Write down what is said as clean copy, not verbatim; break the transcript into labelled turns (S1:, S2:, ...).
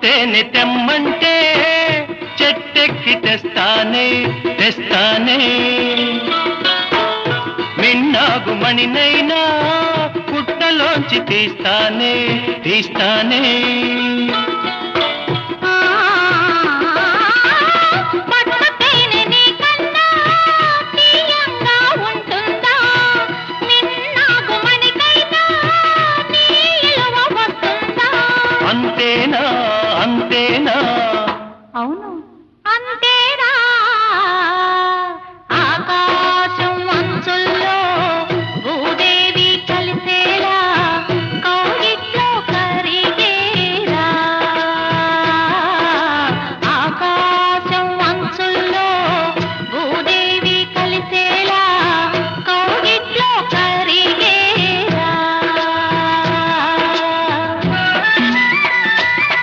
S1: తేనె తెమ్మంటే చెట్టెక్కి తెస్తానే తెస్తానే మిన్నాగు మణినైనా పుట్టలోంచి తీస్తానే తీస్తానే అంతేనా
S2: అవును అంతేనా